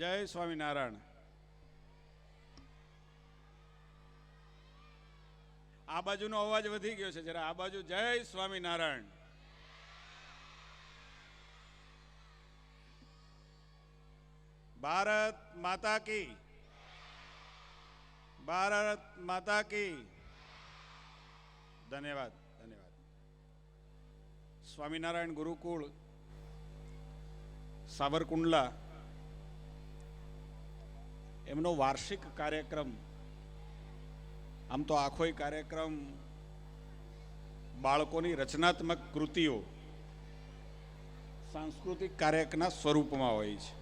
જય સ્વામિનારાયણ. આ બાજુનો અવાજ વધી ગયો છે જરા. આ બાજુ જય સ્વામિનારાયણ. ભારત માતા કી, ભારત માતા કી. ધન્યવાદ ધન્યવાદ. સ્વામિનારાયણ ગુરુકુળ સાવરકુંડલા એમનો વાર્ષિક કાર્યક્રમ, આમ તો આખોય કાર્યક્રમ બાળકોની રચનાત્મક કૃતિઓ સાંસ્કૃતિક કાર્યક્રમના સ્વરૂપમાં હોય છે.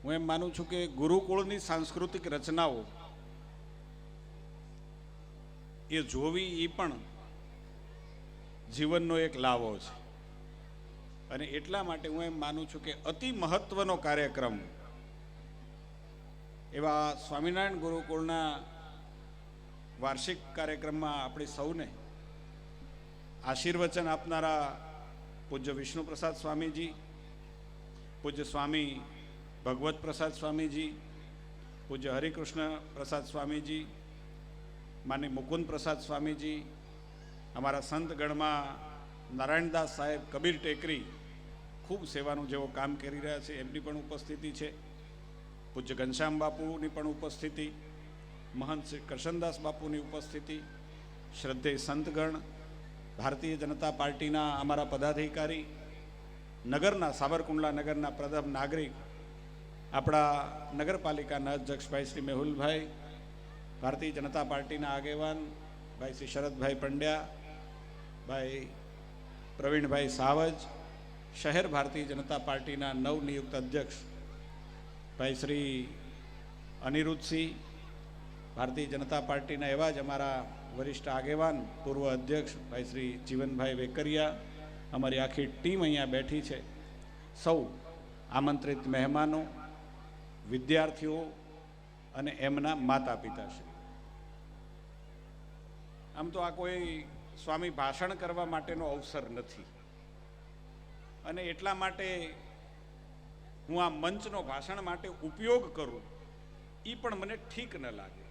હું એમ માનું છું કે ગુરુકુળની સાંસ્કૃતિક રચનાઓ એ જોવી એ પણ જીવનનો એક લાવો છે. અને એટલા માટે હું એમ માનું છું કે અતિ મહત્વનો કાર્યક્રમ એવા સ્વામિનારાયણ ગુરુકુળના વાર્ષિક કાર્યક્રમમાં આપણે સૌને આશીર્વચન આપનારા પૂજ્ય વિષ્ણુપ્રસાદ સ્વામીજી, પૂજ્ય સ્વામી ભગવત પ્રસાદ સ્વામીજી, પૂજ્ય હરિકૃષ્ણ પ્રસાદ સ્વામીજી, માનની મુકુંદ પ્રસાદ સ્વામીજી, અમારા સંતગણમાં નારાયણદાસ સાહેબ કબીર ટેકરી ખૂબ સેવાનું જેવો કામ કરી રહ્યા છે, એમની પણ ઉપસ્થિતિ છે. પૂજ્ય ઘનશ્યામ બાપુની પણ ઉપસ્થિતિ, મહંત શ્રી કરશનદાસ બાપુની ઉપસ્થિતિ, શ્રદ્ધેય સંતગણ, ભારતીય જનતા પાર્ટીના અમારા પદાધિકારી, નગરના સાવરકુંડલા નગરના પ્રથમ નાગરિક આપણા નગરપાલિકાના અધ્યક્ષભાઈ શ્રી મેહુલભાઈ, ભારતીય જનતા પાર્ટીના આગેવાન ભાઈ શ્રી શરદભાઈ પંડ્યા, ભાઈ પ્રવીણભાઈ સાવજ, શહેર ભારતીય જનતા પાર્ટીના નવનિયુક્ત અધ્યક્ષ ભાઈ શ્રી અનિરુદ્ધસિંહ, ભારતીય જનતા પાર્ટીના એવા જ અમારા વરિષ્ઠ આગેવાન પૂર્વ અધ્યક્ષ ભાઈ શ્રી જીવનભાઈ વેકરિયા, અમારી આખી ટીમ અહીંયા બેઠી છે. સૌ આમંત્રિત મહેમાનો, વિદ્યાર્થીઓ અને એમના માતા પિતાશ્રી. આમ તો આ કોઈ સ્વામી ભાષણ કરવા માટેનો અવસર નથી, અને એટલા માટે હું આ મંચનો ભાષણ માટે ઉપયોગ કરું એ પણ મને ઠીક ન લાગે.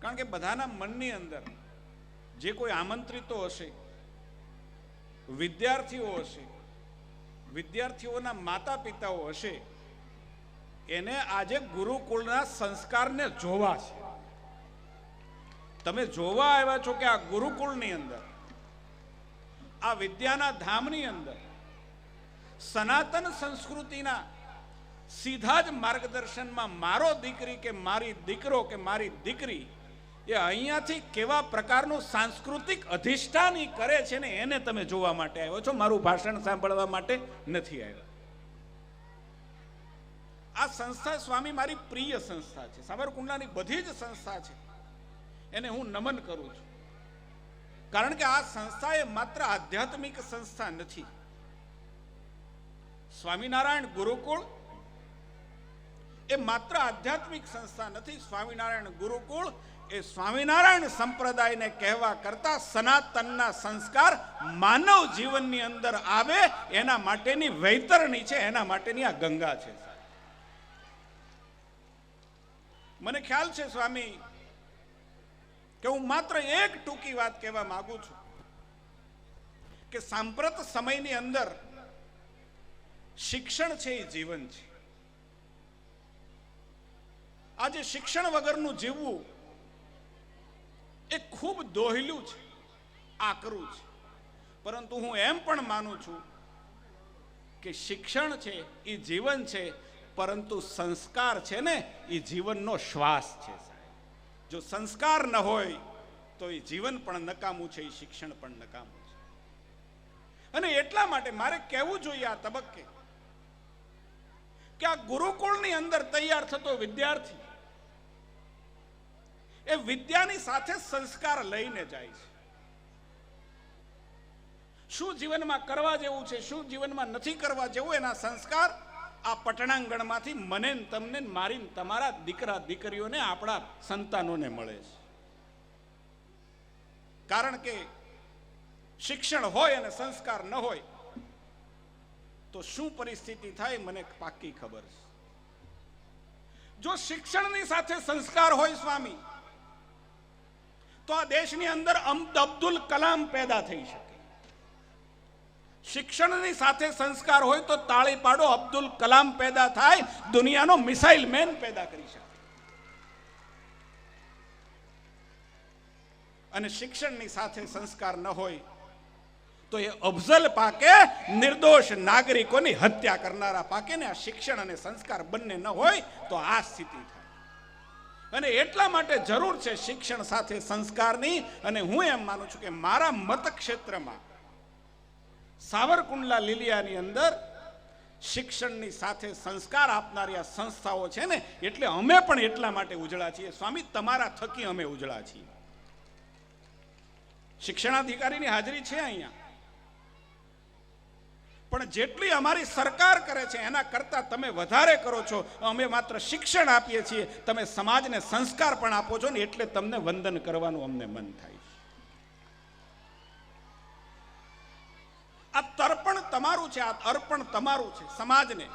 કારણ કે બધાના મનની અંદર જે કોઈ આમંત્રિતો હશે, વિદ્યાર્થીઓ હશે, વિદ્યાર્થીઓના માતા પિતાઓ હશે, એને આજે ગુરુકુળના સંસ્કારને જોવા છે. તમે જોવા આવ્યા છો કે આ ગુરુકુળની અંદર, આ વિદ્યાના ધામની અંદર સનાતન સંસ્કૃતિના સીધા જ માર્ગદર્શનમાં મારો દીકરી કે મારી દીકરો કે મારી દીકરી એ અહીંયાથી કેવા પ્રકારનું સાંસ્કૃતિક અધિષ્ઠાન કરે છે ને એને તમે જોવા માટે આવ્યો છો, મારું ભાષણ સાંભળવા માટે નથી આવ્યા. આ સંસ્થા સ્વામી મારી પ્રિય સંસ્થા છે. સાવરકુંડલાની બધી જ સંસ્થા છે એને હું નમન કરું છું. કારણ કે આ સંસ્થા એ માત્ર આધ્યાત્મિક સંસ્થા નથી. સ્વામિનારાયણ ગુરુકુળ એ માત્ર આધ્યાત્મિક સંસ્થા નથી. સ્વામિનારાયણ ગુરુકુળ એ સ્વામિનારાયણ સંપ્રદાયને કહેવા કરતા સનાતનના સંસ્કાર માનવ જીવનની અંદર આવે એના માટેની વૈતરણી છે, એના માટેની આ ગંગા છે. મને ખ્યાલ છે સ્વામી કે હું માત્ર એક ટૂંકી વાત કહેવા માંગુ છું કે સાંપ્રત સમયની અંદર શિક્ષણ છે એ જીવન છે. આજે શિક્ષણ વગરનું જીવવું એ ખૂબ દોહલું છે, આકરું છે. પરંતુ હું એમ પણ માનું છું કે શિક્ષણ છે એ જીવન છે, પરંતુ સંસ્કાર છે ને એ જીવનનો શ્વાસ છે. જો સંસ્કાર ન હોય તો એ જીવન પણ નકામું છે, એ શિક્ષણ પણ નકામું છે. અને એટલા માટે મારે કહેવું જોઈએ આ તબક્કે કે આ ગુરુકુળની અંદર તૈયાર થતો વિદ્યાર્થી એ વિદ્યાની સાથે સંસ્કાર લઈને જાય છે. શું જીવનમાં કરવા જેવું છે, શું જીવનમાં નથી કરવા જેવું, એના સંસ્કાર આ પટણાંગણમાંથી મને તમને મારી તમારા દીકરા દીકરીઓને આપણા સંતાનોને મળે છે. કારણ કે શિક્ષણ હોય અને સંસ્કાર ન હોય તો શું પરિસ્થિતિ થાય મને પાક્કી ખબર છે. જો શિક્ષણની સાથે સંસ્કાર હોય સ્વામી, તો આ દેશની અંદર અબ્દુલ કલામ પેદા થઈ શકે. શિક્ષણની સાથે સંસ્કાર હોય તો તાળી પાડો, અબ્દુલ કલામ પેદા થાય, દુનિયાનો મિસાઇલ મેન પેદા કરી શકે. અને શિક્ષણની સાથે સંસ્કાર ન હોય તો એ અફઝલ પાકે, નિર્દોષ નાગરિકોની હત્યા કરનારા પાકે. ને આ શિક્ષણ અને સંસ્કાર બંને ન હોય તો આ સ્થિતિ થાય. અને એટલા માટે જરૂર છે શિક્ષણ સાથે સંસ્કારની. અને હું એમ માનું છું કે મારા મતક્ષેત્રમાં સાવરકુંડલા લીલિયાની અંદર શિક્ષણની સાથે સંસ્કાર આપનારી આ સંસ્થાઓ છે ને, એટલે અમે પણ એટલા માટે ઉજળા છીએ સ્વામી, તમારા થકી અમે ઉજળા છીએ. શિક્ષણાધિકારીની હાજરી છે અહીંયા, પણ જેટલી અમારી સરકાર કરે છે એના કરતા તમે વધારે કરો છો. અમે માત્ર શિક્ષણ આપીએ છીએ, તમે સમાજને સંસ્કાર પણ આપો છો ને, એટલે તમને વંદન કરવાનું અમને મન થાય. આ તર્પણ તમારું છે, આ અર્પણ તમારું છે સમાજને.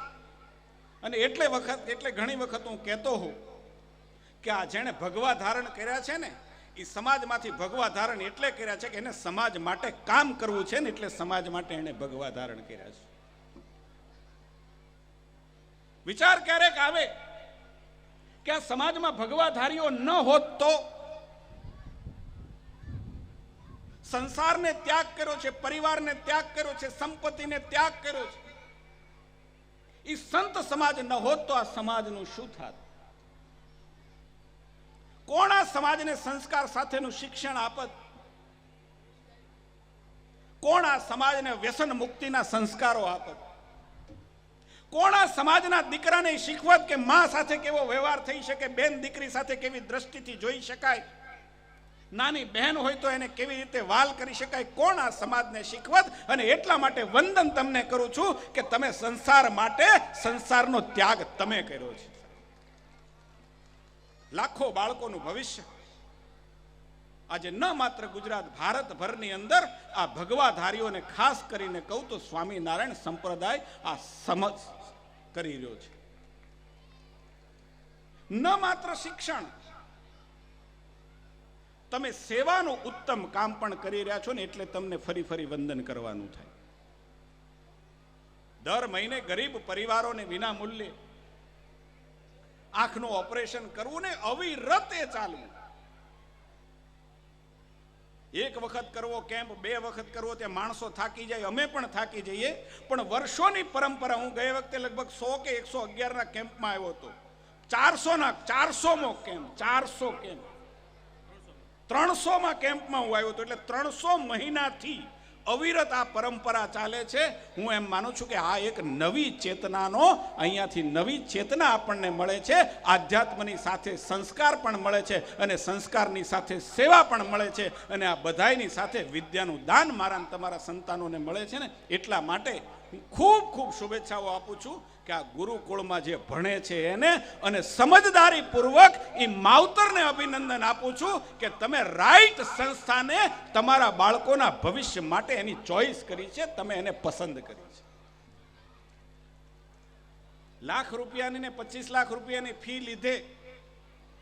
અને એટલે ઘણી વખત હું કહેતો હોઉં કે આ જેણે ભગવા ધારણ કર્યા છે ને, એ સમાજમાંથી ભગવા ધારણ એટલે કર્યા છે કે એને સમાજ માટે કામ કરવું છે ને, એટલે સમાજ માટે એને ભગવા ધારણ કર્યા છે. વિચાર ક્યારેક આવે કે આ સમાજમાં ભગવાધારીઓ ન હોત તો? સંસારને ત્યાગ કર્યો છે, પરિવારને ત્યાગ કર્યો છે, સંપત્તિને ત્યાગ કર્યો છે. એ સંત સમાજ ન હોત તો આ સમાજનું શું થાત? કોણ આ સમાજને સંસ્કાર સાથેનું શિક્ષણ આપત? કોણ આ સમાજને વ્યસન મુક્તિના સંસ્કારો આપત? કોણ આ સમાજના દીકરાને શીખવત કે મા સાથે કેવો વ્યવહાર થઈ શકે, બેન દીકરી સાથે કેવી દ્રષ્ટિથી જોઈ શકાય, નાની બહેન હોય તો એને કેવી રીતે વાલ કરી શકાય? કોણ આ સમાજને શીખવત? અને એટલા માટે વંદન તમને કરું છું કે તમે સંસાર માટે સંસારનો ત્યાગ તમે કર્યો છે. લાખો બાળકોનું ભવિષ્ય આજે ન માત્ર ગુજરાત, ભારતભરની અંદર આ ભગવાધારીઓને ખાસ કરીને કહું તો સ્વામિનારાયણ સંપ્રદાય આ સમજ કરી રહ્યો છે. ન માત્ર શિક્ષણ, તમે સેવાનું ઉત્તમ કામ પણ કરી રહ્યા છો ને, એટલે તમને ફરી ફરી વંદન કરવાનું થાય. દર મહિને ગરીબ પરિવારોને વિના મૂલ્યે આંખનું ઓપરેશન કરવું ને અવિરત એ ચાલવું. એક વખત કરવો કેમ્પ, બે વખત કરવો, ત્યાં માણસો થાકી જાય, અમે પણ થાકી જઈએ. પણ વર્ષોની પરંપરા. હું ગઈ વખતે લગભગ 100 કે 111 ના કેમ્પમાં આવ્યો હતો. 400મો કેમ્પ, 400 કેમ્પ, 300માં કેમ્પમાં હું આવ્યો હતો. એટલે 300 મહિનાથી અવિરત આ પરંપરા ચાલે છે. હું એમ માનું છું કે આ એક નવી ચેતનાનો, અહીંયાથી નવી ચેતના આપણને મળે છે. આધ્યાત્મની સાથે સંસ્કાર પણ મળે છે, અને સંસ્કારની સાથે સેવા પણ મળે છે, અને આ બધાયની સાથે વિદ્યાનું દાન મારા તમારા સંતાનોને મળે છે ને. એટલા માટે હું ખૂબ ખૂબ શુભેચ્છાઓ આપું છું કે આ ગુરુકુળમાં જે ભણે છે એને, અને સમજદારી પૂર્વક એ માવતરને અભિનંદન આપું છું કે તમે રાઈટ સંસ્થાને તમારા બાળકોના ભવિષ્ય માટે એની ચોઈસ કરી છે, તમે એને પસંદ કરી છે. લાખ રૂપિયાની ને 25 લાખ રૂપિયાની ફી લીધે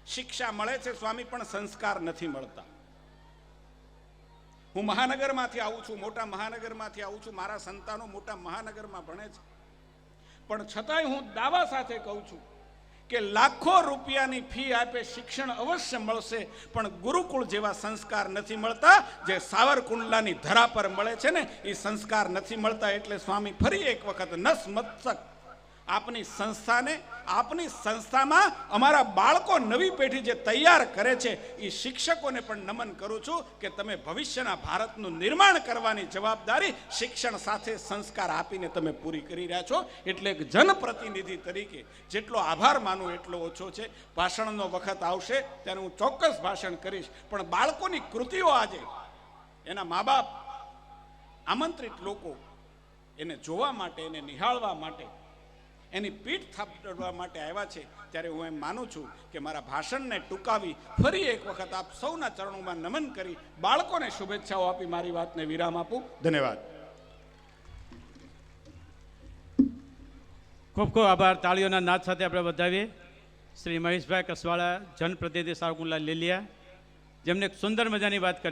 શિક્ષા મળે છે સ્વામી, પણ સંસ્કાર નથી મળતા. હું મહાનગરમાંથી આવું છું, મોટા મહાનગરમાંથી આવું છું, મારા સંતાનો મોટા મહાનગરમાં ભણે છે. પણ છતાંય હું દાવા સાથે કહું છું કે લાખો રૂપિયાની ફી આપે શિક્ષણ અવશ્ય મળશે, પણ ગુરુકુળ જેવા સંસ્કાર નથી મળતા જે સાવરકુંડલાની ધરા પર મળે છે ને, એ સંસ્કાર નથી મળતા. એટલે સ્વામી ફરી એક વખત નસમસ્તક આપની સંસ્થાને, આપની સંસ્થામાં અમારા બાળકો, નવી પેઢી જે તૈયાર કરે છે એ શિક્ષકોને પણ નમન કરું છું કે તમે ભવિષ્યના ભારતનું નિર્માણ કરવાની જવાબદારી શિક્ષણ સાથે સંસ્કાર આપીને તમે પૂરી કરી રહ્યા છો. એટલે એક જનપ્રતિનિધિ તરીકે જેટલો આભાર માનું એટલો ઓછો છે. ભાષણનો વખત આવશે ત્યારે હું ચોક્કસ ભાષણ કરીશ, પણ બાળકોની કૃતિઓ આજે એના મા બાપ, આમંત્રિત લોકો એને જોવા માટે, એને નિહાળવા માટે, એની પીઠ થાપડવા માટે આવ્યા છે. ત્યારે હું એમ માનું છું કે મારા ભાષણને ટૂંકાવી ફરી એક વખત આપ સૌના ચરણોમાં નમન કરી બાળકોને શુભેચ્છાઓ આપી મારી વાતને વિરામ આપું. ધન્યવાદ. ખૂબ ખૂબ આભાર. તાળીઓના નાદ સાથે આપણે વધાવીએ શ્રી મહેશભાઈ કસવાળા, જનપ્રતિનિધિ સાવરકુંડલા લીલિયા, જેમને એક સુંદર મજાની વાત કરી.